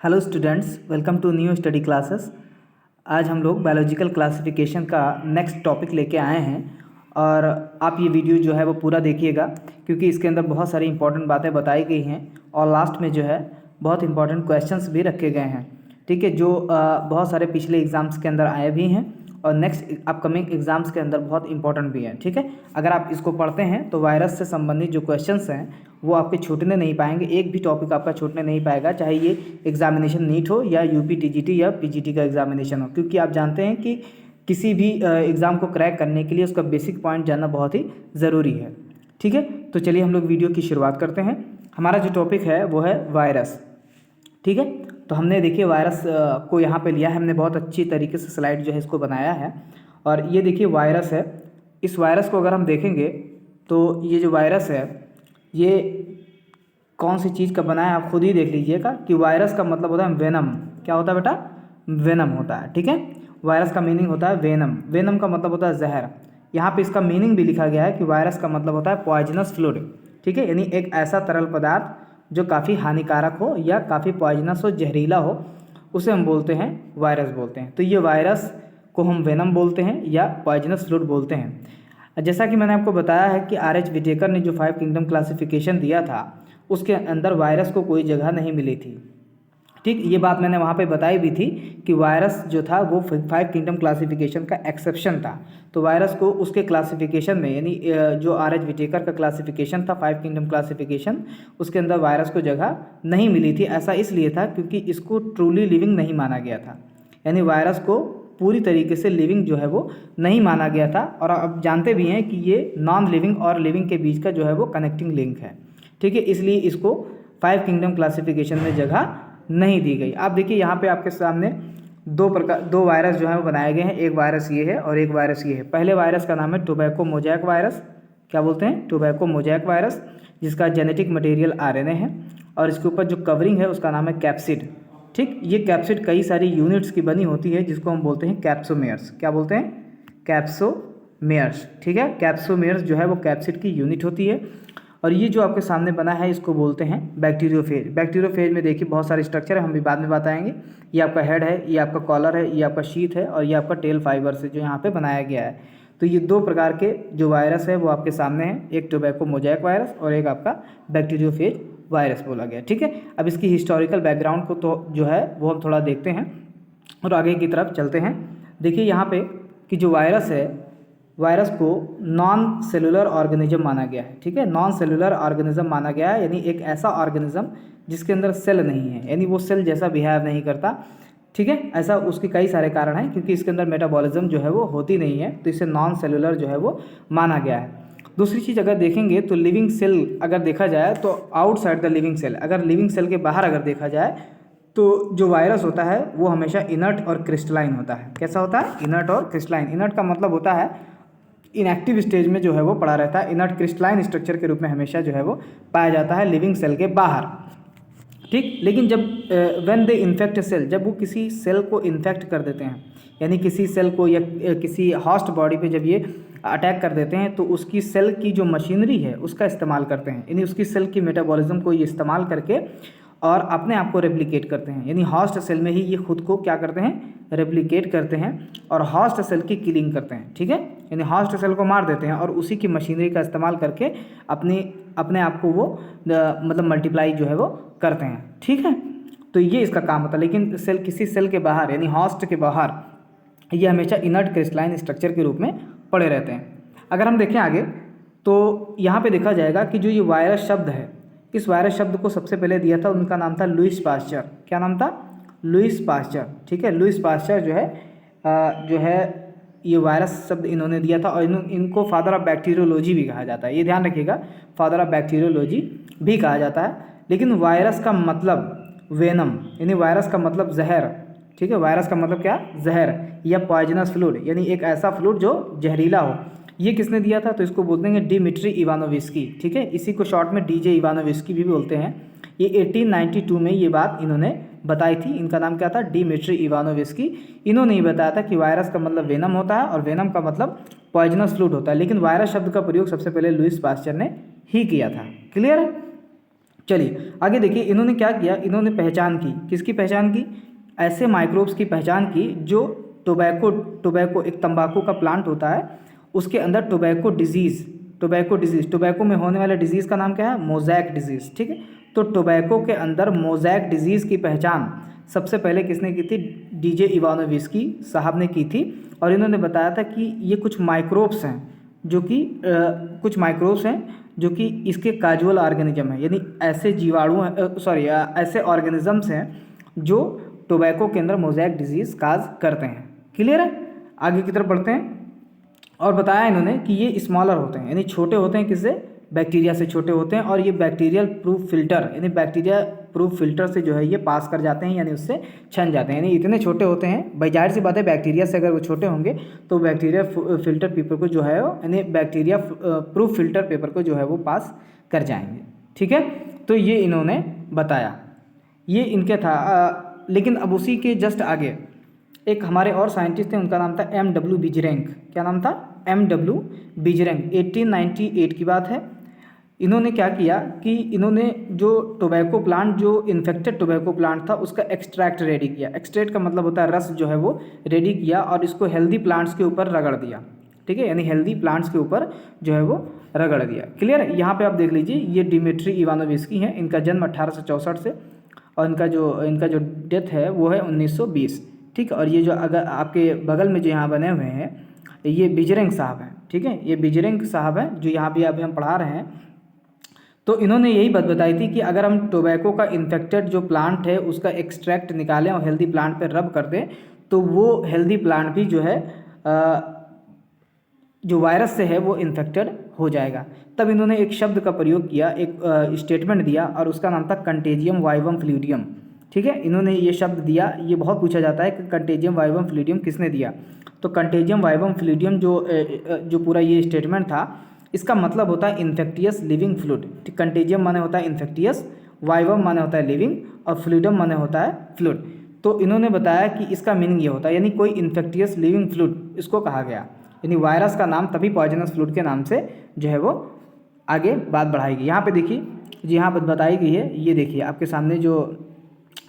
Hello students, welcome to new study classes. आज हम लोग बायोलॉजिकल क्लासिफिकेशन का नेक्स्ट टॉपिक लेके आए हैं और आप ये वीडियो जो है वो पूरा देखिएगा क्योंकि इसके अंदर बहुत सारी इंपॉर्टेंट बातें बताई गई हैं और लास्ट में जो है बहुत इंपॉर्टेंट क्वेश्चंस भी रखे गए हैं। ठीक है, जो बहुत सारे पिछले एग्ज़ाम्स के अंदर आए भी हैं और नेक्स्ट अपकमिंग एग्ज़ाम्स के अंदर बहुत इंपॉर्टेंट भी हैं। ठीक है, अगर आप इसको पढ़ते हैं तो वायरस से संबंधित जो क्वेश्चंस हैं वो आपके छूटने नहीं पाएंगे। एक भी टॉपिक आपका छूटने नहीं पाएगा, चाहे ये एग्जामिनेशन नीट हो या यूपी टीजीटी या पीजीटी का एग्जामिनेशन हो, क्योंकि आप जानते हैं कि किसी भी एग्ज़ाम को क्रैक करने के लिए उसका बेसिक पॉइंट जानना बहुत ही ज़रूरी है। ठीक है, तो चलिए हम लोग वीडियो की शुरुआत करते हैं। हमारा जो टॉपिक है वो है वायरस। ठीक है, तो हमने देखिए वायरस को यहाँ पे लिया है, हमने बहुत अच्छी तरीके से स्लाइड जो है इसको बनाया है और ये देखिए वायरस है। इस वायरस को अगर हम देखेंगे तो ये जो वायरस है ये कौन सी चीज़ का बना है आप खुद ही देख लीजिएगा कि वायरस का मतलब होता है वेनम। क्या होता है बेटा? वेनम होता है। ठीक है, वायरस का मीनिंग होता है वेनम। वेनम का मतलब होता है जहर। यहाँ पे इसका मीनिंग भी लिखा गया है कि वायरस का मतलब होता है पॉइजनस फ्लूइड। ठीक है, यानी एक ऐसा तरल पदार्थ जो काफ़ी हानिकारक हो या काफ़ी पॉइजनस हो, जहरीला हो, उसे हम बोलते हैं वायरस बोलते हैं। तो ये वायरस को हम वेनम बोलते हैं या पॉइजनस फ्लूइड बोलते हैं। जैसा कि मैंने आपको बताया है कि आर एच विटेकर ने जो 5 किंगडम क्लासिफिकेशन दिया था उसके अंदर वायरस को कोई जगह नहीं मिली थी। ठीक, ये बात मैंने वहाँ पे बताई भी थी कि वायरस जो था वो 5 किंगडम क्लासिफिकेशन का एक्सेप्शन था। तो वायरस को उसके क्लासिफिकेशन में यानी जो आर एच विटेकर का क्लासिफिकेशन था 5 किंगडम क्लासिफिकेशन, उसके अंदर वायरस को जगह नहीं मिली थी। ऐसा इसलिए था क्योंकि इसको ट्रूली लिविंग नहीं माना गया था, यानी वायरस को पूरी तरीके से लिविंग जो है वो नहीं माना गया था। और अब जानते भी हैं कि ये नॉन लिविंग और लिविंग के बीच का जो है वो कनेक्टिंग लिंक है। ठीक है, इसलिए इसको 5 किंगडम क्लासिफिकेशन में जगह नहीं दी गई। आप देखिए यहाँ पे आपके सामने दो वायरस जो है वो बनाए गए हैं। एक वायरस ये है और एक वायरस ये है। पहले वायरस का नाम है टोबैको मोजैक वायरस। क्या बोलते हैं? टोबैको मोजैक वायरस, जिसका जेनेटिक मटेरियल आरएनए है और इसके ऊपर जो कवरिंग है उसका नाम है कैप्सिड। ठीक, ये कैप्सिड कई सारी यूनिट्स की बनी होती है जिसको हम बोलते हैं कैप्सोमेयर्स। क्या बोलते हैं? कैप्सोमेयर्स। ठीक है, कैप्सोमेयर्स जो है वो कैप्सिड की यूनिट होती है। और ये जो आपके सामने बना है इसको बोलते हैं बैक्टीरियोफेज। बैक्टीरियोफेज में देखिए बहुत सारे स्ट्रक्चर है, हम भी बाद में बताएंगे। ये आपका हेड है, ये आपका कॉलर है, ये आपका शीथ है और ये आपका टेल फाइबर से जो यहाँ पे बनाया गया है। तो ये दो प्रकार के जो वायरस है वो आपके सामने हैं, एक टोबैको मोजैक वायरस और एक आपका बैक्टीरियोफेज वायरस बोला गया। ठीक है, अब इसकी हिस्टोरिकल बैकग्राउंड को तो जो है वो हम थोड़ा देखते हैं और आगे की तरफ चलते हैं। देखिए यहाँ पे कि जो वायरस है, वायरस को नॉन सेलुलर ऑर्गेनिज्म माना गया है। ठीक है, नॉन सेलुलर ऑर्गेनिज्म माना गया है, यानी एक ऐसा ऑर्गेनिज्म जिसके अंदर सेल नहीं है, यानी वो सेल जैसा बिहेव नहीं करता। ठीक है, ऐसा उसके कई सारे कारण हैं क्योंकि इसके अंदर मेटाबॉलिज्म जो है वो होती नहीं है, तो इसे नॉन सेलुलर जो है वो माना गया है। दूसरी चीज़ अगर देखेंगे तो लिविंग सेल अगर देखा जाए तो आउटसाइड द लिविंग सेल, अगर लिविंग सेल के बाहर अगर देखा जाए तो जो वायरस होता है वो हमेशा इनर्ट और क्रिस्टलाइन होता है। कैसा होता है? इनर्ट और क्रिस्टलाइन। इनर्ट का मतलब होता है इनएक्टिव स्टेज में जो है वो पड़ा रहता है। इनर्ट क्रिस्टलाइन स्ट्रक्चर के रूप में हमेशा जो है वो पाया जाता है लिविंग सेल के बाहर। ठीक, लेकिन जब व्हेन दे इन्फेक्ट सेल, जब वो किसी सेल को इन्फेक्ट कर देते हैं, यानी किसी सेल को या किसी हॉस्ट बॉडी पे जब ये अटैक कर देते हैं तो उसकी सेल की जो मशीनरी है उसका इस्तेमाल करते हैं, यानी उसकी सेल की मेटाबॉलिज्म को ये इस्तेमाल करके और अपने आप को रेप्लिकेट करते हैं। यानी हॉस्ट सेल में ही ये खुद को क्या करते हैं? रेप्लिकेट करते हैं और हॉस्ट सेल की किलिंग करते हैं। ठीक है, यानी हॉस्ट सेल को मार देते हैं और उसी की मशीनरी का इस्तेमाल करके अपने आप को वो मतलब मल्टीप्लाई जो है वो करते हैं। ठीक है, तो ये इसका काम होता है। लेकिन सेल किसी सेल के बाहर यानी हॉस्ट के बाहर ये हमेशा इनर्ट क्रिस्टलाइन स्ट्रक्चर के रूप में पड़े रहते हैं। अगर हम देखें आगे तो यहाँ पे देखा जाएगा कि जो ये वायरस शब्द है, इस वायरस शब्द को सबसे पहले दिया था, उनका नाम था लुईस पास्चर। क्या नाम था? Lewis pasture. ठीक है, लुईस पास्चर जो है ये वायरस शब्द इन्होंने दिया था और इनको फादर ऑफ बैक्टीरियोलॉजी भी कहा जाता है। ये ध्यान रखिएगा, फादर ऑफ बैक्टीरियोलॉजी भी कहा जाता है। लेकिन वायरस का मतलब वेनम, यानी वायरस का मतलब जहर। ठीक है, वायरस का मतलब क्या? जहर या पॉइजनस फ्लूइड, यानी एक ऐसा फ्लूइड जो जहरीला हो। ये किसने दिया था? तो इसको बोलते हैं डिमिट्री इवानोविस्की। ठीक है, इसी को शॉर्ट में डीजे इवानोविस्की भी बोलते हैं। ये 1892 में ये बात इन्होंने बताई थी। इनका नाम क्या था? डिमिट्री इवानोविस्की। इन्होंने ही बताया था कि वायरस का मतलब वेनम होता है और वेनम का मतलब पॉइजनस फ्लूइड होता है। लेकिन वायरस शब्द का प्रयोग सबसे पहले लुईस पास्चर ने ही किया था। क्लियर है? चलिए आगे देखिए, इन्होंने क्या किया, इन्होंने पहचान की, किसकी पहचान की, ऐसे माइक्रोब्स की पहचान की जो टोबैको एक तंबाकू का प्लांट होता है, उसके अंदर टोबैको डिजीज़, टोबैको में होने वाले डिजीज़ का नाम क्या है, मोज़ैक डिजीज़। ठीक है, तो टोबैको के अंदर मोज़ैक डिजीज़ की पहचान सबसे पहले किसने की थी, डीजे इवानोविस्की साहब ने की थी। और इन्होंने बताया था कि ये कुछ माइक्रोब्स हैं जो कि इसके काजुअल ऑर्गेनिज्म हैं, यानी ऐसे जीवाणु ऐसे ऑर्गेनिजम्स हैं जो टोबैको के अंदर मोज़ैक डिजीज़ काज करते हैं। क्लियर है, आगे की तरफ बढ़ते हैं। और बताया इन्होंने कि ये स्मॉलर होते हैं, यानी छोटे होते हैं, किससे, बैक्टीरिया से छोटे होते हैं, और ये बैक्टीरियल प्रूफ फिल्टर, यानी बैक्टीरिया प्रूफ फिल्टर से जो है ये पास कर जाते हैं, यानी उससे छन जाते हैं, यानी इतने छोटे होते हैं। भाई जाहिर सी बात है, बैक्टीरिया से अगर वो छोटे होंगे तो बैक्टीरिया फिल्टर पेपर को जो है यानी बैक्टीरिया प्रूफ फिल्टर पेपर को जो है वो पास कर जाएंगे। ठीक है, तो ये इन्होंने बताया, ये इनके था। लेकिन अब उसी के जस्ट आगे एक हमारे और साइंटिस्ट थे, उनका नाम था M.W. बिजरेंक। क्या नाम था, M.W. बिजरेंक। 1898 की बात है। इन्होंने क्या किया कि इन्होंने जो टोबैको प्लांट, जो इन्फेक्टेड टोबैको प्लांट था, उसका एक्सट्रैक्ट रेडी किया। एक्सट्रैक्ट का मतलब होता है रस जो है वो रेडी किया, और इसको हेल्दी प्लांट्स के ऊपर रगड़ दिया। ठीक है, यानी हेल्दी प्लांट्स के ऊपर जो है वो रगड़ दिया। क्लियर है, यहाँ पे आप देख लीजिए, ये डिमिट्री इवानोविस्की हैं, इनका जन्म 1864 से, और इनका जो डेथ है वो है 1920। ठीक है, और ये जो अगर आपके बगल में जो यहाँ बने हुए हैं, ये बिजरेंक साहब हैं। ठीक है, ये बिजरेंक साहब हैं जो यहाँ भी अभी हम पढ़ा रहे हैं। तो इन्होंने यही बात बताई थी कि अगर हम टोबैको का इन्फेक्टेड जो प्लांट है उसका एक्सट्रैक्ट निकालें और हेल्दी प्लांट पर रब कर दें, तो वो हेल्दी प्लांट भी जो है जो वायरस से है वो इन्फेक्टेड हो जाएगा। तब इन्होंने एक शब्द का प्रयोग किया, एक स्टेटमेंट दिया, और उसका नाम था कंटेजियम वाइवम फ्लूइडियम। ठीक है, इन्होंने ये शब्द दिया, ये बहुत पूछा जाता है कि कंटेजियम वाइवम फ्लूइडियम किसने दिया। तो कंटेजियम वाइवम फ्लूइडियम जो पूरा ये स्टेटमेंट था, इसका मतलब होता है इन्फेक्टियस लिविंग फ्लूइड। कंटेजियम माने होता है इन्फेक्टियस, वाइवम माने होता है लिविंग, और फ्लूइडम माने होता है फ्लूइड। तो इन्होंने बताया कि इसका मीनिंग ये होता है, यानी कोई इन्फेक्टियस लिविंग फ्लूइड इसको कहा गया, यानी वायरस का नाम तभी पॉइजनस फ्लूइड के नाम से जो है वो आगे बात बढ़ाएगी। यहाँ पे देखिए, जी यहाँ पर बताई गई है, ये देखिए आपके सामने जो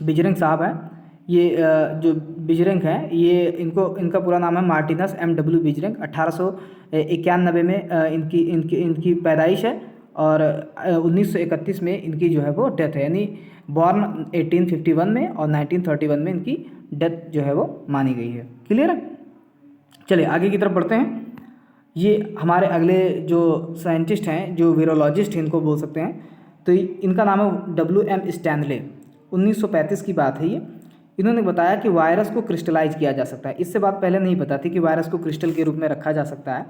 बिजरेंक साहब हैं, ये जो बिजरेंक हैं, ये इनका पूरा नाम है मार्टिनस M.W. बिजरेंक। 1891 में इनकी पैदाइश है, और 1931 में इनकी जो है वो डेथ है, यानी बॉर्न 1851 में और 1931 में इनकी डेथ जो है वो मानी गई है। क्लियर है, चलिए आगे की तरफ बढ़ते हैं। ये हमारे अगले जो साइंटिस्ट हैं, जो वीरोलॉजिस्ट इनको बोल सकते हैं, तो इनका नाम है W.M. स्टैनले। 1935 की बात है ये। इन्होंने बताया कि वायरस को क्रिस्टलाइज किया जा सकता है। इससे बात पहले नहीं पता थी कि वायरस को क्रिस्टल के रूप में रखा जा सकता है।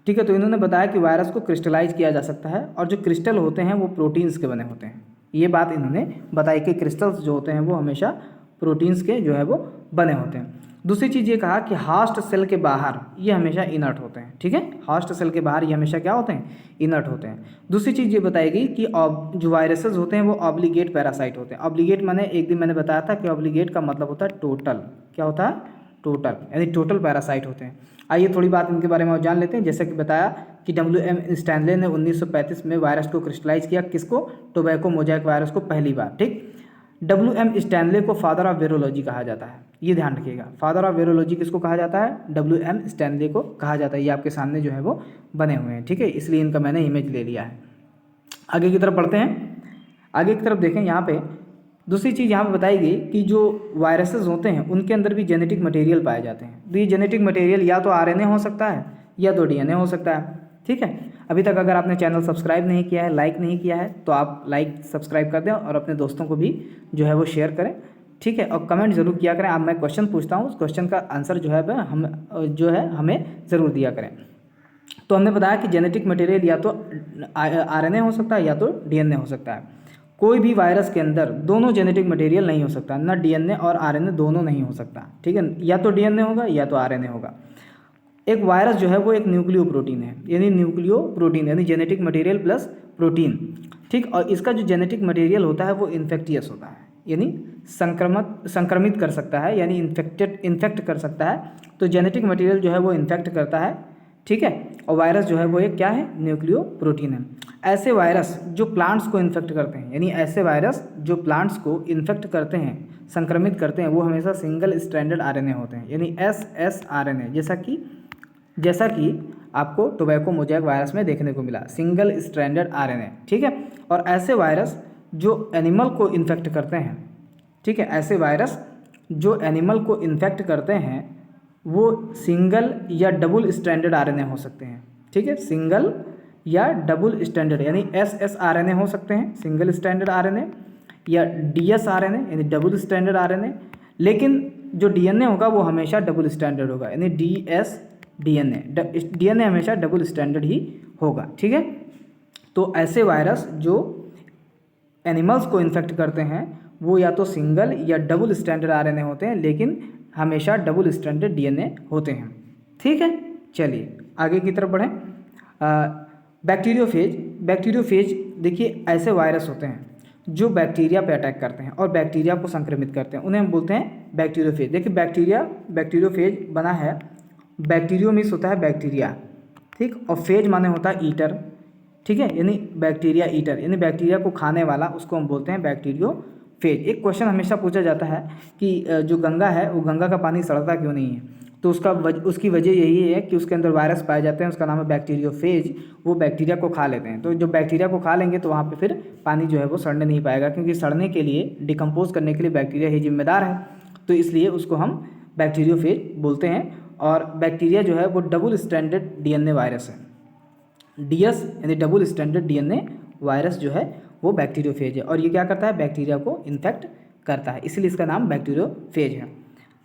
ठीक है, तो इन्होंने बताया कि वायरस को क्रिस्टलाइज किया जा सकता है, और जो क्रिस्टल होते हैं वो प्रोटीन्स के बने होते हैं। ये बात इन्होंने बताई कि क्रिस्टल्स जो होते हैं वो हमेशा प्रोटीन्स के जो है वो बने होते हैं। दूसरी चीज़ ये कहा कि हास्ट सेल के बाहर ये हमेशा इनर्ट होते हैं। ठीक है, हास्ट सेल के बाहर ये हमेशा क्या होते हैं, इनर्ट होते हैं। दूसरी चीज़ ये बताई गई कि जो वायरसेस होते हैं वो ऑब्लिगेट पैरासाइट होते हैं। ऑब्लिगेट माने, एक दिन मैंने बताया था कि ऑब्लिगेट का मतलब होता है टोटल। क्या होता है, टोटल, यानी टोटल पैरासाइट होते हैं। आइए थोड़ी बात इनके बारे में और जान लेते हैं। जैसे कि बताया कि W.M. स्टैनले ने 1935 में वायरस को क्रिस्टलाइज किया, किसको, टोबैको मोज़ैक वायरस को पहली बार। ठीक, W.M. स्टैनले को फादर ऑफ वेरोलॉजी कहा जाता है, ये ध्यान रखिएगा। फादर ऑफ वेरोलॉजी किसको कहा जाता है, W.M. स्टैनले को कहा जाता है। ये आपके सामने जो है वो बने हुए हैं। ठीक है, इसलिए इनका मैंने इमेज ले लिया है। आगे की तरफ बढ़ते हैं। आगे की तरफ देखें, यहाँ पे दूसरी चीज़ यहाँ पे बताई गई कि जो वायरसेस होते हैं उनके अंदर भी जेनेटिक मटेरियल पाए जाते हैं। तो ये जेनेटिक मटेरियल या तो RNA हो सकता है या तो DNA हो सकता है। ठीक है, अभी तक अगर आपने चैनल सब्सक्राइब नहीं किया है, लाइक नहीं किया है, तो आप लाइक सब्सक्राइब कर दें, और अपने दोस्तों को भी जो है वो शेयर करें। ठीक है, और कमेंट ज़रूर किया करें। अब मैं क्वेश्चन पूछता हूँ, उस क्वेश्चन का आंसर जो है हमें ज़रूर दिया करें। तो हमने बताया कि जेनेटिक मटेरियल या तो RNA हो सकता है या तो DNA हो सकता है। कोई भी वायरस के अंदर दोनों जेनेटिक मटेरियल नहीं हो सकता, ना DNA और RNA दोनों नहीं हो सकता। ठीक है, या तो DNA होगा या तो RNA होगा। एक वायरस जो है वो एक न्यूक्लियो प्रोटीन है, यानी न्यूक्लियो प्रोटीन यानी जेनेटिक मटेरियल प्लस प्रोटीन। ठीक, और इसका जो जेनेटिक मटेरियल होता है वो इन्फेक्टियस होता है, यानी संक्रमित कर सकता है, यानी इन्फेक्ट कर सकता है। तो जेनेटिक मटेरियल जो है वो इन्फेक्ट करता है। ठीक है, और वायरस जो है वो एक क्या है, न्यूक्लियो प्रोटीन है। ऐसे वायरस जो प्लांट्स को इन्फेक्ट करते हैं, यानी ऐसे वायरस जो प्लांट्स को इन्फेक्ट करते हैं, संक्रमित करते हैं, वो हमेशा सिंगल स्ट्रैंडेड आरएनए होते हैं, यानी SSRNA, जैसा कि आपको टोबैको मोज़ेक वायरस में देखने को मिला, सिंगल स्ट्रैंडेड आरएनए। ठीक है। और ऐसे वायरस जो एनिमल को इन्फेक्ट करते हैं, ठीक है, ऐसे वायरस जो एनिमल को इन्फेक्ट करते हैं वो सिंगल या डबल स्ट्रैंडेड आरएनए हो सकते हैं। ठीक है, सिंगल या डबल स्ट्रैंडेड यानी SSRNA हो सकते हैं, सिंगल स्ट्रैंडेड आरएनए, या DSRNA यानी डबल स्ट्रैंडेड आरएनए। लेकिन जो DNA होगा वो हमेशा डबल स्टैंडर्ड होगा, यानी DNA हमेशा डबल स्टैंडर्ड ही होगा। ठीक है। तो ऐसे वायरस जो एनिमल्स को इन्फेक्ट करते हैं वो या तो सिंगल या डबल स्टैंडर्ड आरएनए होते हैं, लेकिन हमेशा डबल स्टैंडर्ड DNA होते हैं। ठीक है, चलिए आगे की तरफ बढ़ें। बैक्टीरियोफेज देखिए, ऐसे वायरस होते हैं जो बैक्टीरिया पे अटैक करते हैं और बैक्टीरिया को संक्रमित करते हैं, उन्हें हम बोलते हैं बैक्टीरियोफेज। देखिए बैक्टीरियोफेज बना है, बैक्टीरियो मीन्स होता है बैक्टीरिया, ठीक, और फेज माने होता है ईटर। ठीक है, यानी बैक्टीरिया ईटर, यानी बैक्टीरिया को खाने वाला, उसको हम बोलते हैं बैक्टीरियोफेज। एक क्वेश्चन हमेशा पूछा जाता है कि जो गंगा है वो गंगा का पानी सड़ता क्यों नहीं है, तो उसकी वजह यही है कि उसके अंदर वायरस पाए जाते हैं, उसका नाम है बैक्टीरियोफेज। वो बैक्टीरिया को खा लेते हैं, तो जो बैक्टीरिया को खा लेंगे तो वहाँ पे फिर पानी जो है वो सड़ने नहीं पाएगा, क्योंकि सड़ने के लिए, डिकम्पोज करने के लिए बैक्टीरिया ही जिम्मेदार है, तो इसलिए उसको हम बैक्टीरियोफेज बोलते हैं। और बैक्टीरिया जो है वो डबल स्टैंडर्ड DNA वायरस है, DS यानी डबल स्टैंडर्ड DNA वायरस जो है वो बैक्टीरियोफेज है, और ये क्या करता है, बैक्टीरिया को इन्फेक्ट करता है, इसलिए इसका नाम बैक्टीरियोफेज है।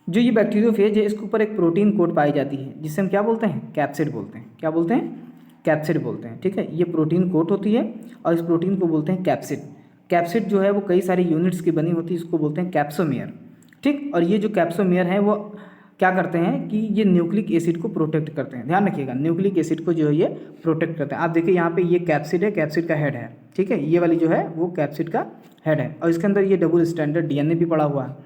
जो ये बैक्टीरियोफेज है इसके ऊपर एक प्रोटीन कोट पाई जाती है, जिससे हम क्या बोलते हैं, कैप्सिड बोलते हैं। क्या बोलते हैं, कैप्सिड बोलते हैं। ठीक है, ये प्रोटीन कोट होती है और इस प्रोटीन को बोलते हैं कैप्सिड। कैप्सिड जो है वो कई सारी यूनिट्स की बनी होती है, इसको बोलते हैं कैप्सोमेयर। ठीक, और ये जो कैप्सोमेयर हैं वो क्या करते हैं कि ये न्यूक्लिक एसिड को प्रोटेक्ट करते हैं। ध्यान रखिएगा, न्यूक्लिक एसिड को जो है ये प्रोटेक्ट करते हैं। आप देखिए यहाँ पे ये कैप्सिड है, कैप्सिड का हेड है। ठीक है, ये वाली जो है वो कैप्सिड का हेड है, और इसके अंदर ये डबल स्टैंडर्ड DNA भी पड़ा हुआ है।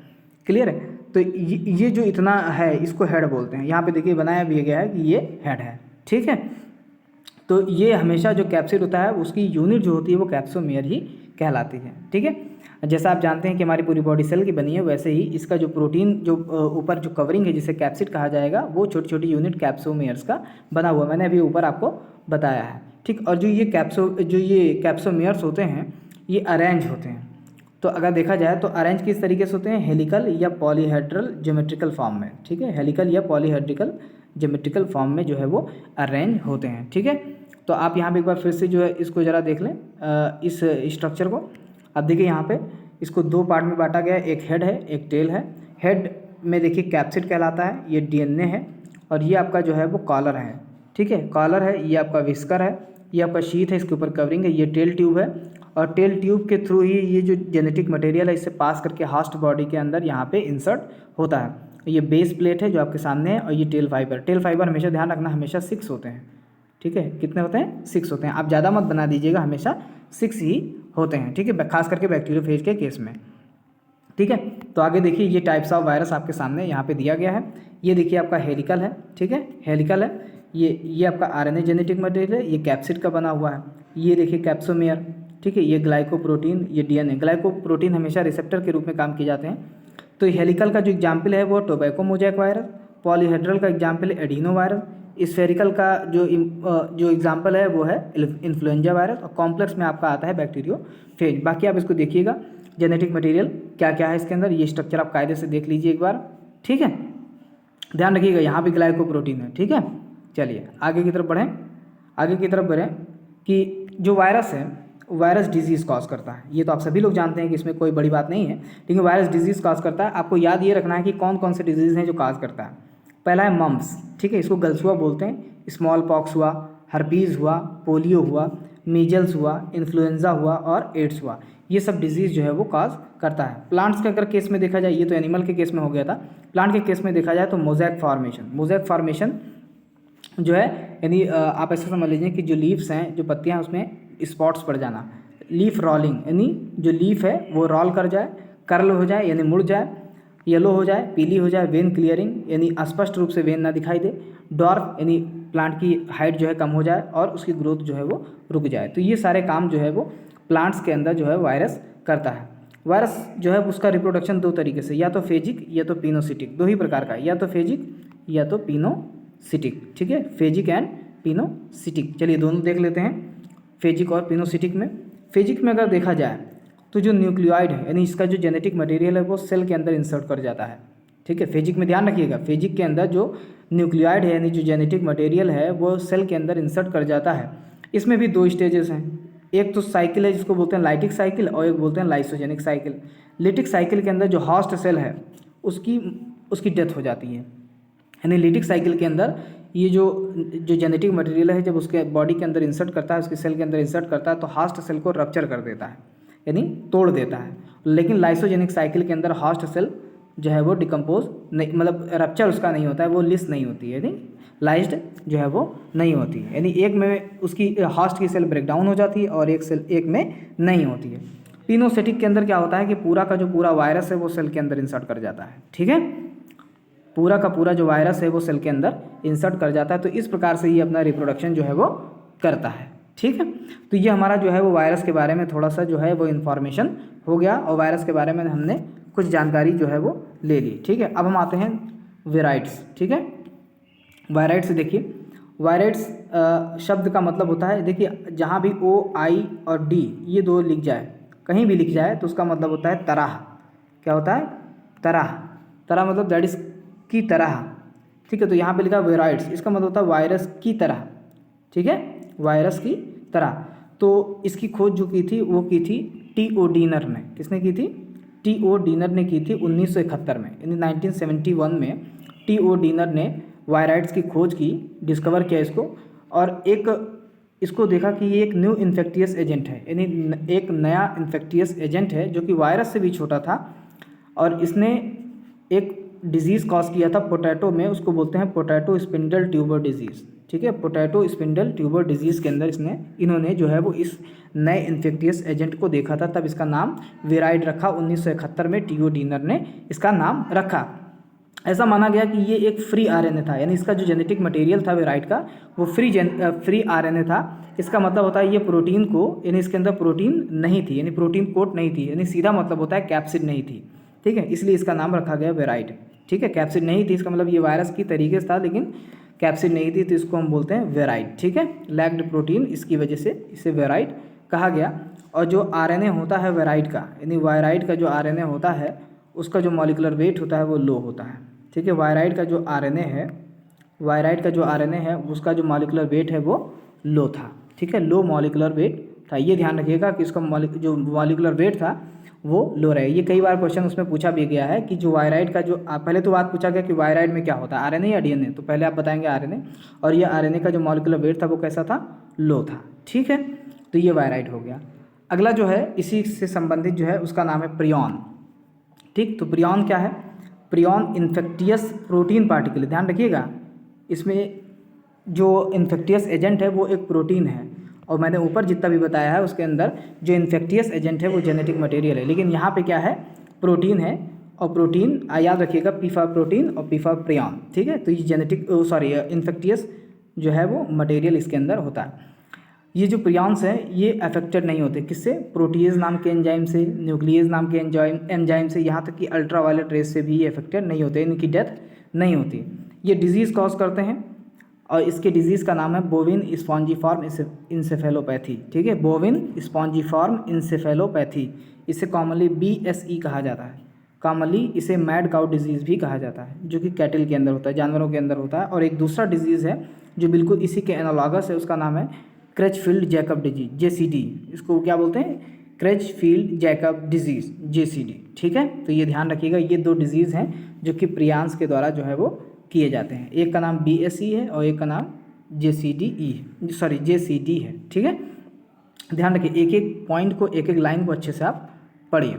क्लियर है, तो ये जो इतना है इसको हेड बोलते हैं। यहाँ पे देखिए बनाया भी गया है कि ये हेड है। ठीक है, तो ये हमेशा जो कैप्सिड होता है उसकी यूनिट जो होती है वो कैप्सोमेयर ही कहलाती है। ठीक है, जैसा आप जानते हैं कि हमारी पूरी बॉडी सेल की बनी है, वैसे ही इसका जो प्रोटीन जो ऊपर जो कवरिंग है जिसे कैप्सिड कहा जाएगा, वो छोटी छोटी यूनिट कैप्सोमेयर्स का बना हुआ, मैंने अभी ऊपर आपको बताया है। ठीक, और जो ये कैप्सोमेयर्स होते हैं ये अरेंज होते हैं। तो अगर देखा जाए तो अरेंज किस तरीके से होते हैं, हेलिकल या पॉलीहेड्रल ज्योमेट्रिकल फॉर्म में। ठीक है, हेलिकल या पॉलीहेड्रिकल ज्योमेट्रिकल फॉर्म में जो है वो अरेंज होते हैं। ठीक है, तो आप यहाँ पे एक बार फिर से जो है इसको ज़रा देख लें, इस स्ट्रक्चर को। अब देखिए यहाँ पे इसको दो पार्ट में बांटा गया है, एक हेड है एक टेल है। हेड में देखिए कैप्सिड कहलाता है, ये DNA है, और ये आपका जो है वो कॉलर है। ठीक है, कॉलर है, ये आपका विस्कर है, ये आपका शीथ है, इसके ऊपर कवरिंग है, ये टेल ट्यूब है, और टेल ट्यूब के थ्रू ही ये जो जेनेटिक मटेरियल है इससे पास करके होस्ट बॉडी के अंदर यहाँ पे इंसर्ट होता है। ये बेस प्लेट है जो आपके सामने है, और ये टेल फाइबर हमेशा ध्यान रखना, हमेशा 6 होते हैं। ठीक है, कितने होते हैं, 6 होते हैं। आप ज़्यादा मत बना दीजिएगा, हमेशा 6 ही होते हैं। ठीक है, खास करके बैक्टीरियोफेज के केस में। ठीक है, तो आगे देखिए ये टाइप्स ऑफ वायरस आपके सामने यहाँ पे दिया गया है। ये देखिए आपका हेलिकल है। ठीक है, हेलिकल है, ये आपका RNA जेनेटिक मटेरियल है, ये कैप्सिड का बना हुआ है। ये देखिए कैप्सोमेयर। ठीक है, ये ग्लाइकोप्रोटीन, ये DNA। ग्लाइकोप्रोटीन हमेशा रिसेप्टर के रूप में काम किए जाते हैं। तो हेलिकल का जो एग्जाम्पल है वो टोबैको मोज़ेक वायरस, पॉलीहेड्रल का एग्जाम्पल है एडिनो वायरस, स्फेरिकल का जो एग्जाम्पल है वो है इन्फ्लुएंजा वायरस, और कॉम्प्लेक्स में आपका आता है बैक्टीरियोफेज। बाकी आप इसको देखिएगा जेनेटिक मटेरियल क्या क्या है इसके अंदर, ये स्ट्रक्चर आप कायदे से देख लीजिए एक बार। ठीक है, ध्यान रखिएगा यहाँ भी ग्लाइकोप्रोटीन है। ठीक है, चलिए आगे की तरफ बढ़ें कि जो वायरस है वायरस डिजीज़ कॉज करता है। ये तो आप सभी लोग जानते हैं कि इसमें कोई बड़ी बात नहीं है, लेकिन वायरस डिजीज़ कॉज करता है। आपको याद ये रखना है कि कौन कौन से डिजीज़ हैं जो कॉज करता है। पहला है मम्प्स। ठीक है, इसको गलसुआ बोलते हैं। स्मॉल पॉक्स हुआ, हर्पीज़ हुआ, पोलियो हुआ, मीजल्स हुआ, इन्फ्लुएंजा हुआ और एड्स हुआ। ये सब डिजीज़ जो है वो कॉज करता है। प्लांट्स के अगर केस में देखा जाए, ये तो एनिमल के केस में हो गया था, प्लांट के केस में देखा जाए तो मोज़ेक फॉर्मेशन जो है, यानी आप ऐसे समझ लीजिए कि जो लीव्स हैं, जो पत्तियाँ हैं, उसमें स्पॉट्स पड़ जाना। लीफ रॉलिंग, यानी जो लीफ है वो रॉल कर जाए, कर्ल हो जाए यानी मुड़ जाए, येलो हो जाए, पीली हो जाए, वेन क्लियरिंग यानी स्पष्ट रूप से वेन ना दिखाई दे, डॉर्फ यानी प्लांट की हाइट जो है कम हो जाए और उसकी ग्रोथ जो है वो रुक जाए। तो ये सारे काम जो है वो प्लांट्स के अंदर जो है वायरस करता है। वायरस जो है उसका रिप्रोडक्शन दो तरीके से, या तो फेजिक या तो पिनोसिटिक, दो ही प्रकार का, या तो फेजिक या तो पिनोसिटिक। ठीक है, फेजिक एंड पिनोसिटिक। चलिए दोनों देख लेते हैं, फेजिक और पिनोसिटिक में। फेजिक में अगर देखा जाए तो जो न्यूक्लियोइड है यानी इसका जो जेनेटिक मटेरियल है वो सेल के अंदर इंसर्ट कर जाता है। ठीक है, फेजिक में ध्यान रखिएगा, फेजिक के अंदर जो न्यूक्लियोइड है यानी जो जेनेटिक मटेरियल है वो सेल के अंदर इंसर्ट कर जाता है। इसमें भी दो स्टेजेस हैं, एक तो साइकिल है जिसको बोलते हैं लाइटिक साइकिल और एक बोलते हैं लाइसोजेनिक साइकिल। लिटिक साइकिल के अंदर जो होस्ट सेल है उसकी डेथ हो जाती है, यानी लिटिक साइकिल के अंदर ये जो जेनेटिक मटेरियल है जब उसके बॉडी के अंदर इंसर्ट करता है, उसके सेल के अंदर इंसर्ट करता है तो होस्ट सेल को रप्चर कर देता है यानी तोड़ देता है। लेकिन लाइसोजेनिक साइकिल के अंदर होस्ट सेल जो है वो डिकम्पोज नहीं, मतलब रप्चर उसका नहीं होता है, वो लिस नहीं होती है यानी लाइज्ड जो है वो नहीं होती है, यानी एक में उसकी होस्ट की सेल ब्रेक डाउन हो जाती है और एक में नहीं होती है। पिनोसिटिक के अंदर क्या होता है कि पूरा का जो पूरा वायरस है वो सेल के अंदर इंसर्ट कर जाता है। ठीक है, पूरा का पूरा जो वायरस है वो सेल के अंदर इंसर्ट कर जाता है। तो इस प्रकार से ये अपना रिप्रोडक्शन जो है वो करता है। ठीक है, तो ये हमारा जो है वो वायरस के बारे में थोड़ा सा जो है वो इन्फॉर्मेशन हो गया और वायरस के बारे में हमने कुछ जानकारी जो है वो ले ली। ठीक है, अब हम आते हैं वीराइड्स। ठीक है, वायराइड्स देखिए, वायराइड्स शब्द का मतलब होता है, देखिए जहाँ भी O, I और D ये दो लिख जाए, कहीं भी लिख जाए तो उसका मतलब होता है तरह। क्या होता है? तरह। तरह मतलब दैट इज की तरह। ठीक है, तो यहाँ पे लिखा वीराइड्स, इसका मतलब होता है वायरस की तरह। ठीक है, वायरस की तरह। तो इसकी खोज जो की थी वो की थी T.O. डीनर ने। किसने की थी? T.O. डीनर ने की थी 1971 में, यानी 1971 में T.O. डीनर ने वायराइड्स की खोज की, डिस्कवर किया इसको, और एक इसको देखा कि ये एक न्यू इन्फेक्टियस एजेंट है, यानी एक नया इन्फेक्टियस एजेंट है जो कि वायरस से भी छोटा था और इसने एक डिजीज़ कॉज किया था पोटैटो में, उसको बोलते हैं पोटैटो स्पिंडल ट्यूबर डिजीज़। ठीक है, पोटैटो स्पिंडल ट्यूबर डिजीज़ के अंदर इन्होंने जो है वो इस नए इन्फेक्टियस एजेंट को देखा था, तब इसका नाम वीराइड रखा। 1971 में T.O. डीनर ने इसका नाम रखा। ऐसा माना गया कि ये एक फ्री आरएनए था, यानी इसका जो जेनेटिक मटेरियल था वीराइड का वो फ्री आरएनए था। इसका मतलब होता है ये प्रोटीन को, यानी इसके अंदर प्रोटीन नहीं थी, यानी प्रोटीन कोट नहीं थी, यानी सीधा मतलब होता है कैप्सिड नहीं थी। ठीक है, इसलिए इसका नाम रखा गया वीराइड। ठीक है, कैप्सिड नहीं थी इसका मतलब ये वायरस की तरीके से था लेकिन कैप्सिड नहीं थी, तो इसको हम बोलते हैं वीराइड। ठीक है, लैक्ड प्रोटीन, इसकी वजह से इसे वीराइड कहा गया। और जो आरएनए होता है वीराइड का, यानी वायराइड का जो आरएनए होता है उसका जो मॉलिक्यूलर वेट होता है वो लो होता है। ठीक है, वायराइड का जो आरएनए है उसका जो मॉलिक्यूलर वेट है वो लो था। ठीक है, लो मॉलिक्यूलर वेट था, ये ध्यान रखिएगा कि उसका जो मॉलिक्यूलर वेट था वो लो रहे। ये कई बार क्वेश्चन उसमें पूछा भी गया है कि जो वायराइड का जो पहले तो बात पूछा गया कि वायराइड में क्या होता है, आरएनए या डीएनए, तो पहले आप बताएंगे आरएनए, और ये आरएनए का जो मॉलिक्यूलर वेट था वो कैसा था? लो था। ठीक है, तो ये वायराइड हो गया। अगला जो है इसी से संबंधित जो है उसका नाम है प्रियॉन। ठीक, तो प्रियॉन क्या है? Prion infectious protein particle. ध्यान रखिएगा, इसमें जो इन्फेक्टियस एजेंट है वो एक प्रोटीन है, और मैंने ऊपर जितना भी बताया है उसके अंदर जो इन्फेक्टियस एजेंट है वो जेनेटिक मटेरियल है, लेकिन यहाँ पे क्या है? प्रोटीन है, और प्रोटीन याद रखिएगा पी फॉर प्रोटीन और पी फॉर प्रियॉन। ठीक है, तो ये इन्फेक्टियस जो है वो मटेरियल इसके अंदर होता है। ये जो प्रियॉन्स हैं ये अफेक्टेड नहीं होते, किससे? प्रोटीएज नाम के एंजाइम से, न्यूक्लियस नाम के एंजाइम से, यहाँ तक कि अल्ट्रावायलेट रेस से भी ये अफेक्टेड नहीं होते, इनकी डेथ नहीं होती। ये डिजीज़ कॉज करते हैं और इसके डिजीज़ का नाम है बोविन स्पॉन्जिफॉर्म इंसेफेलोपैथी। ठीक है, बोविन स्पॉन्जिफॉर्म इंसेफेलोपैथी, इसे कॉमनली BSE कहा जाता है। कॉमनली इसे मैड काउ डिजीज़ भी कहा जाता है, जो कि कैटल के अंदर होता है, जानवरों के अंदर होता है। और एक दूसरा डिजीज़ है जो बिल्कुल इसी के एनालॉगस है, उसका नाम है क्रेचफील्ड जैकब डिजीज, JCD। इसको क्या बोलते हैं? क्रेचफील्ड जैकब डिजीज़, JCD। ठीक है, तो ये ध्यान रखिएगा, ये दो डिजीज़ हैं जो कि प्रियॉन्स के द्वारा जो है वो किए जाते हैं। एक का नाम BSE है और एक का नाम JCD है। ठीक है, ध्यान रखिए, एक एक पॉइंट को, एक एक लाइन को अच्छे से आप पढ़िए।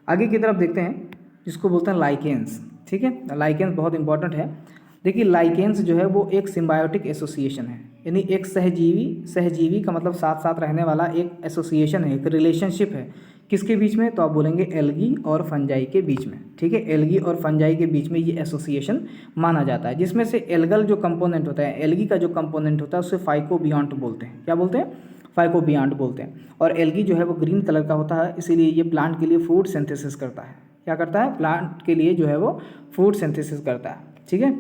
आगे की तरफ देखते हैं जिसको बोलते हैं लाइकेंस। ठीक है, लाइकेंस बहुत इंपॉर्टेंट है। देखिए, लाइकेंस जो है वो एक सिम्बायोटिक एसोसिएशन है, यानी एक सहजीवी का मतलब साथ साथ रहने वाला एक एसोसिएशन है, एक रिलेशनशिप है। किसके बीच में? तो आप बोलेंगे एल्गी और फंजाई के बीच में। ठीक है, एल्गी और फंजाई के बीच में ये एसोसिएशन माना जाता है, जिसमें से एल्गल जो कंपोनेंट होता है, एल्गी का जो कंपोनेंट होता है उसे फाइकोबियॉन्ट बोलते हैं। क्या बोलते हैं? फाइकोबियांट बोलते हैं। और एल्गी जो है वो ग्रीन कलर का होता है, इसीलिए ये प्लांट के लिए फूड सिंथेसिस करता है। क्या करता है? प्लांट के लिए जो है वो फूड सिंथेसिस करता है, ठीक है,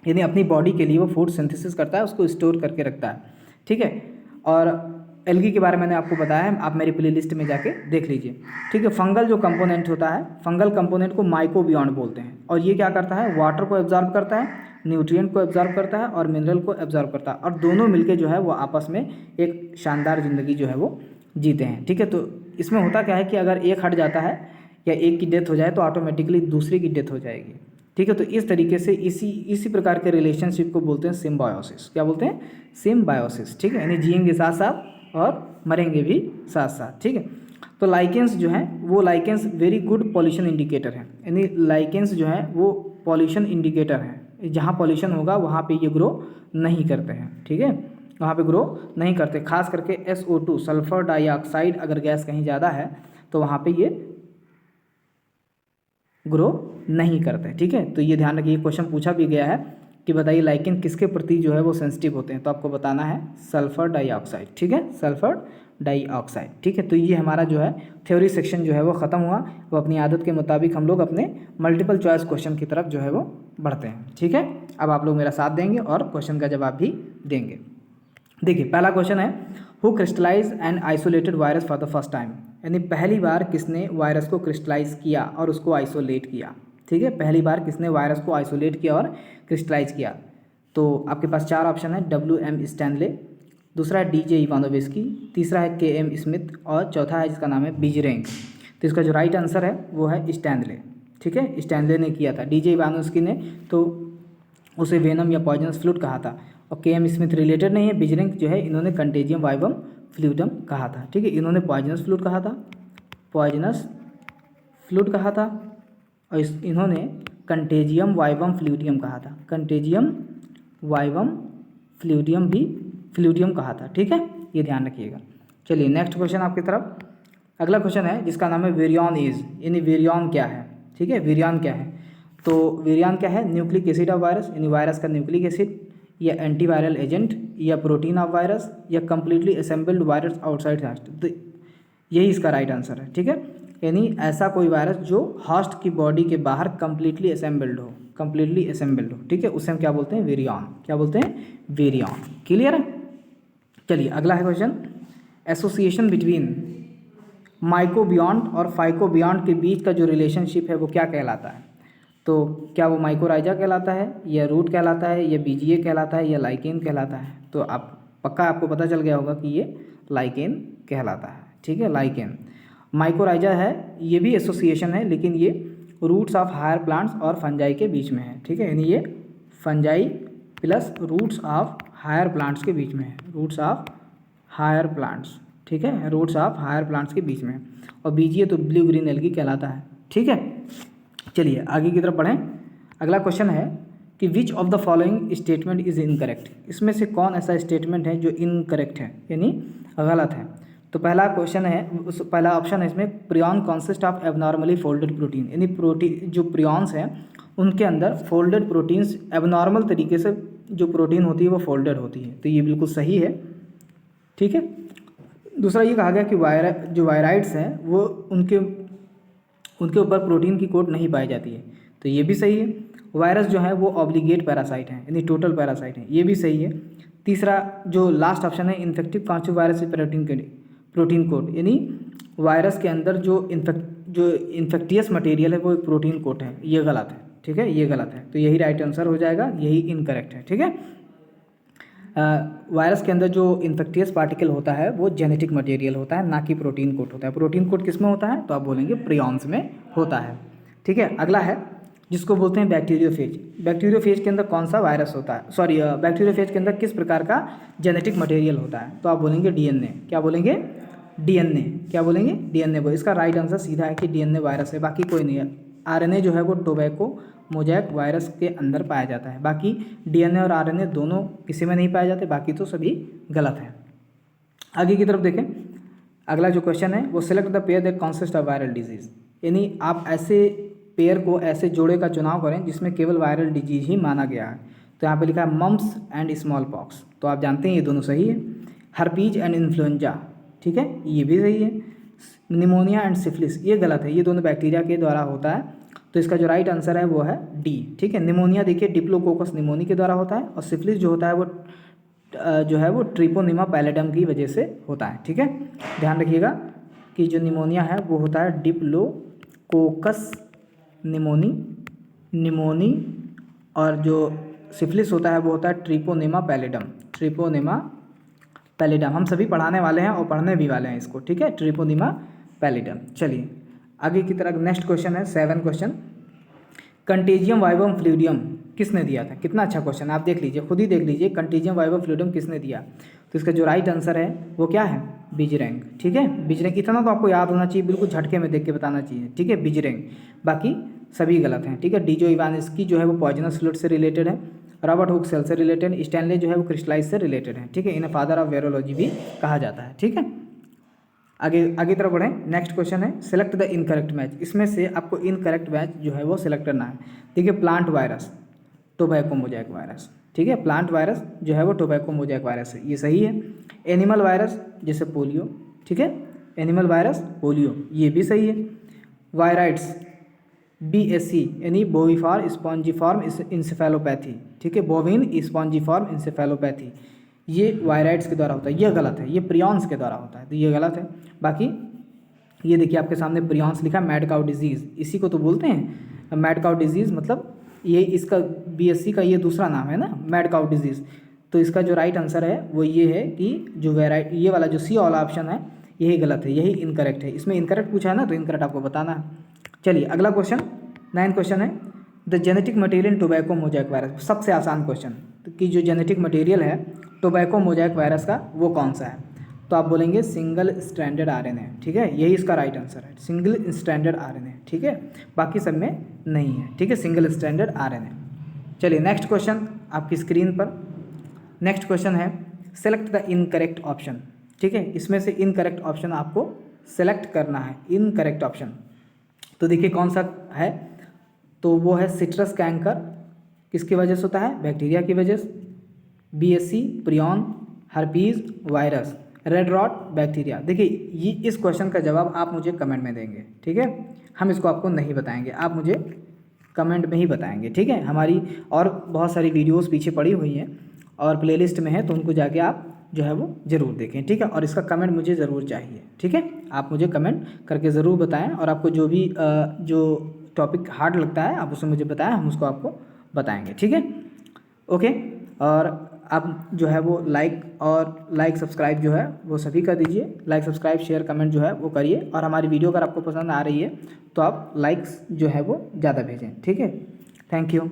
यानी अपनी बॉडी के लिए वो फूड सिंथेसिस करता है, उसको स्टोर करके रखता है, ठीक है। और एल्गी के बारे में मैंने आपको बताया है, आप मेरी प्लेलिस्ट में जाके देख लीजिए, ठीक है। फंगल जो कंपोनेंट होता है, फंगल कंपोनेंट को माइकोबियॉन्ट बोलते हैं, और ये क्या करता है? वाटर को एब्जॉर्ब करता है, न्यूट्रिएंट को एब्जॉर्ब करता है और मिनरल को एब्जॉर्ब करता है, और दोनों मिलके जो है वो आपस में एक शानदार ज़िंदगी जो है वो जीते हैं, ठीक है। तो इसमें होता क्या है कि अगर एक हट जाता है या एक की डेथ हो जाए तो ऑटोमेटिकली दूसरे की डेथ हो जाएगी, ठीक है। तो इस तरीके से इसी प्रकार के रिलेशनशिप को बोलते हैं सिम्बायोसिस। क्या बोलते हैं? सिम्बायोसिस, ठीक है, यानी जिएंगे साथ साथ और मरेंगे भी साथ साथ, ठीक है। तो लाइकेंस जो हैं वो lichens very good pollution indicator हैं, यानी लाइकेंस जो हैं वो पॉल्यूशन इंडिकेटर हैं। जहाँ पॉल्यूशन होगा वहाँ पे ये ग्रो नहीं करते हैं, ठीक है, वहाँ पे ग्रो नहीं करते। खास करके SO2 सल्फर डाइऑक्साइड अगर गैस कहीं ज़्यादा है तो वहाँ पे ये ग्रो नहीं करते, ठीक है। तो ये ध्यान रखिए, क्वेश्चन पूछा भी गया है कि बताइए लाइकेन किसके प्रति जो है वो सेंसिटिव होते हैं, तो आपको बताना है सल्फर डाइऑक्साइड, ठीक है, सल्फर डाइऑक्साइड, ठीक है। तो ये हमारा जो है थ्योरी सेक्शन जो है वो ख़त्म हुआ। वो अपनी आदत के मुताबिक हम लोग अपने मल्टीपल चॉइस क्वेश्चन की तरफ जो है वो बढ़ते हैं, ठीक है। अब आप लोग मेरा साथ देंगे और क्वेश्चन का जवाब भी देंगे। देखिए पहला क्वेश्चन है, who crystallize and isolated virus for the first time, यानी पहली बार किसने वायरस को क्रिस्टलाइज किया और उसको आइसोलेट किया, ठीक है। पहली बार किसने वायरस को आइसोलेट किया और क्रिस्टलाइज किया? तो आपके पास चार ऑप्शन है, WM स्टैनले, दूसरा है DJ इवानोविस्की, तीसरा है KM स्मिथ और चौथा है जिसका नाम है बीजरेंग। तो इसका जो राइट आंसर है वो है स्टैनले, ठीक है, स्टैनले ने किया था। DJ इवानोविस्की ने तो उसे वेनम या पॉइजनस फ्लूड कहा था, और KM स्मिथ रिलेटेड नहीं है। बीजरेंग जो है इन्होंने कंटेजियम वाइवम फ्लूइडम कहा था, ठीक है, इन्होंने पॉइजनस फ्लूड कहा था, पॉइजनस फ्लूड कहा था, और इन्होंने कंटेजियम वाइवम फ्लूइडियम कहा था, कंटेजियम वाइवम फ्लूइडियम कहा था, ठीक है, ये ध्यान रखिएगा। चलिए नेक्स्ट क्वेश्चन आपकी तरफ। अगला क्वेश्चन है जिसका नाम है वेरियन एज, यानी वेरियन क्या है, ठीक है, वेरियन क्या है? तो वेरियन क्या है? न्यूक्लिक एसिड ऑफ वायरस, यानी वायरस का न्यूक्लिक एसिड, या एंटीवायरल एजेंट, या प्रोटीन ऑफ वायरस, या completely assembled virus outside host. तो यही इसका राइट आंसर है, ठीक है, यानी ऐसा कोई वायरस जो हॉस्ट की बॉडी के बाहर कंप्लीटली असेंबल्ड हो, कंप्लीटली असेंबल्ड हो, ठीक है, उसे हम क्या बोलते हैं? वेरियन। क्या बोलते हैं? वेरियन। क्लियर है? चलिए अगला है क्वेश्चन, एसोसिएशन बिटवीन माइकोबियॉन्ट और फाइकोबियॉन्ट के बीच का जो रिलेशनशिप है वो क्या कहलाता है? तो क्या वो माइकोराइजा कहलाता है, या रूट कहलाता है, या BGA कहलाता है, या लाइकेन कहलाता है? तो आप पक्का आपको पता चल गया होगा कि ये लाइकेन कहलाता है, ठीक है, लाइकेन। माइकोराइजा है, ये भी एसोसिएशन है, लेकिन ये रूट्स ऑफ हायर प्लांट्स और फंजाई के बीच में है, ठीक है, यानी ये fungi plus roots of higher plants के बीच में है, रूट्स ऑफ हायर प्लांट्स, ठीक है, रूट्स ऑफ हायर प्लांट्स के बीच में। और BGA तो ब्लू ग्रीन एल्गी कहलाता है, ठीक है। चलिए आगे की तरफ बढ़ें। अगला क्वेश्चन है कि which of the following statement is incorrect, इसमें से कौन ऐसा स्टेटमेंट है जो इनकरेक्ट है, यानी गलत है? तो पहला क्वेश्चन है, पहला ऑप्शन है इसमें, prion consist of abnormally folded protein, यानी प्रोटीन जो प्रियॉन्स हैं उनके अंदर फोल्डेड प्रोटीन्स एबनॉर्मल तरीके से जो प्रोटीन होती है वो फोल्डेड होती है, तो ये बिल्कुल सही है, ठीक है। दूसरा ये कहा गया कि जो वायराइड्स हैं वो उनके ऊपर प्रोटीन की कोट नहीं पाई जाती है, तो ये भी सही है। वायरस जो है वो ऑब्लिगेट पैरासाइट हैं, यानी टोटल पैरासाइट हैं, ये भी सही है। तीसरा जो लास्ट ऑप्शन है, infective constitutive virus protein coat, यानी वायरस के अंदर जो इन्फेक्टियस मटेरियल है वो एक प्रोटीन कोट है, ये गलत है, ठीक है, ये गलत है। तो यही राइट आंसर हो जाएगा, यही इनकरेक्ट है, ठीक है। वायरस के अंदर जो इन्फेक्टियस पार्टिकल होता है वो जेनेटिक मटेरियल होता है, ना कि प्रोटीन कोट होता है। प्रोटीन कोट किस में होता है? तो आप बोलेंगे प्रियॉन्स में होता है, ठीक है। अगला है जिसको बोलते हैं बैक्टीरियोफेज। बैक्टीरियोफेज के अंदर कौन सा वायरस होता है, सॉरी, बैक्टीरियोफेज के अंदर किस प्रकार का जेनेटिक मटेरियल होता है? तो आप बोलेंगे DNA। क्या बोलेंगे? DNA। क्या बोलेंगे? DNA बोले। इसका राइट आंसर सीधा है कि DNA वायरस है, बाकी कोई नहीं है। RNA जो है वो टोबैको मोजैक वायरस के अंदर पाया जाता है, बाकी DNA और RNA दोनों किसी में नहीं पाए जाते, बाकी तो सभी गलत है। आगे की तरफ देखें, अगला जो क्वेश्चन है वो select the pair that consist of viral disease, यानी आप ऐसे पेयर को, ऐसे जोड़े का चुनाव करें जिसमें केवल वायरल डिजीज ही माना गया है। तो यहाँ पे लिखा है मम्प्स एंड स्मॉल पॉक्स, तो आप जानते हैं ये दोनों सही है। हर्पीज एंड इन्फ्लुएंजा, ठीक है, ये भी सही है। निमोनिया एंड सिफिलिस, ये गलत है, ये दोनों बैक्टीरिया के द्वारा होता है, तो इसका जो राइट आंसर है वो है डी, ठीक है। निमोनिया देखिए डिप्लोकोकस निमोनी के द्वारा होता है, और सिफिलिस जो होता है वो जो है वो ट्रिपोनिमा पैलेडम की वजह से होता है, ठीक है। ध्यान रखिएगा कि जो निमोनिया है वो होता है डिप्लोकोकस निमोनी, और जो सिफिलिस होता है वो होता है ट्रिपोनिमा पैलेडम। हम सभी पढ़ाने वाले हैं और पढ़ने भी वाले हैं इसको, ठीक है, ट्रिपोनिमा पैलेडम। चलिए आगे की तरफ नेक्स्ट क्वेश्चन है 7 क्वेश्चन। कंटेजियम वाइवम फ्लूइडियम किसने दिया था? कितना अच्छा क्वेश्चन, आप देख लीजिए, खुद ही देख लीजिए, कंटेजियम वाइवम फ्लूइडियम किसने दिया? तो इसका जो राइट आंसर है वो क्या है? बिजरैंग, ठीक है। बिजरैंग, इतना तो आपको याद होना चाहिए, बिल्कुल झटके में देख के बताना चाहिए, ठीक है, बिजरैंग। बाकी सभी गलत हैं, ठीक है। डीजो इवानिस्की जो है वो पॉइजनस फ्लूइड से रिलेटेड है, रॉबर्ट हुक सेल से रिलेटेड, स्टैनले जो है वो क्रिस्टलाइज से रिलेटेड है, ठीक है। इन्हें फादर ऑफ वायरोलॉजी भी कहा जाता है, ठीक है। आगे तरफ बढ़ें। नेक्स्ट क्वेश्चन है सेलेक्ट द इनकरेक्ट मैच। इसमें से आपको इनकरेक्ट मैच जो है वो सिलेक्ट करना है। देखिए plant virus tobacco mosaic virus, ठीक है, प्लांट वायरस जो है वो टोबैको मोजैक वायरस है, ये सही है। एनिमल वायरस जैसे पोलियो, ठीक है, एनिमल वायरस पोलियो, ये भी सही है। वायराइड्स BSE यानी बोविफॉर स्पॉन्जिफॉर्म इंसेफेलोपैथी, ठीक है, बोविन स्पॉन्जिफॉर्म इंसेफेलोपैथी, ये वायराइड्स के द्वारा होता है, ये गलत है। ये प्रियॉन्स के द्वारा होता है, तो ये गलत है। बाकी ये देखिए आपके सामने प्रियॉन्स लिखा है, मैड काउ डिजीज़, इसी को तो बोलते हैं मैड काउ डिजीज़, मतलब ये इसका BSE का ये दूसरा नाम है ना, मैड काउ डिजीज़। तो इसका जो राइट आंसर है वो ये है कि जो ये वाला जो सी वाला ऑप्शन है यही गलत है, यही इनकरेक्ट है। इसमें इनकरेक्ट पूछा है ना, तो इनकरेक्ट आपको बताना है। चलिए अगला क्वेश्चन 9 क्वेश्चन है the genetic material tobacco mosaic virus. सबसे आसान क्वेश्चन कि जो जेनेटिक मटेरियल है टोबैको मोजैक वायरस का वो कौन सा है? तो आप बोलेंगे सिंगल स्ट्रैंडेड RNA, ठीक है, यही इसका राइट आंसर है, सिंगल स्ट्रैंडेड RNA, ठीक है। बाकी सब में नहीं है, ठीक है, सिंगल स्ट्रैंडेड RNA। चलिए नेक्स्ट क्वेश्चन आपकी स्क्रीन पर। नेक्स्ट क्वेश्चन है सेलेक्ट द इनकरेक्ट ऑप्शन, ठीक है। इसमें से इनकरेक्ट ऑप्शन आपको सेलेक्ट करना है, इनकरेक्ट ऑप्शन। तो देखिए कौन सा है, तो वो है सिट्रस कैंकर, किसकी वजह से होता है? बैक्टीरिया की वजह से। BSE prion, herpes virus, red rot bacteria. देखिए ये इस क्वेश्चन का जवाब आप मुझे कमेंट में देंगे, ठीक है, हम इसको आपको नहीं बताएंगे, आप मुझे कमेंट में ही बताएंगे, ठीक है। हमारी और बहुत सारी वीडियोस पीछे पड़ी हुई हैं और प्लेलिस्ट में है, तो उनको जाके आप जो है वो ज़रूर देखें, ठीक है। और इसका कमेंट मुझे ज़रूर चाहिए, ठीक है, आप मुझे कमेंट करके ज़रूर बताएं, और आपको जो भी जो टॉपिक हार्ड लगता है आप उसे मुझे बताएं, हम उसको आपको बताएंगे, ठीक है, ओके। और आप जो है वो लाइक सब्सक्राइब जो है वो सभी कर दीजिए, लाइक सब्सक्राइब शेयर कमेंट जो है वो करिए, और हमारी वीडियो अगर आपको पसंद आ रही है तो आप लाइक्स जो है वो ज़्यादा भेजें, ठीक है। Thank you.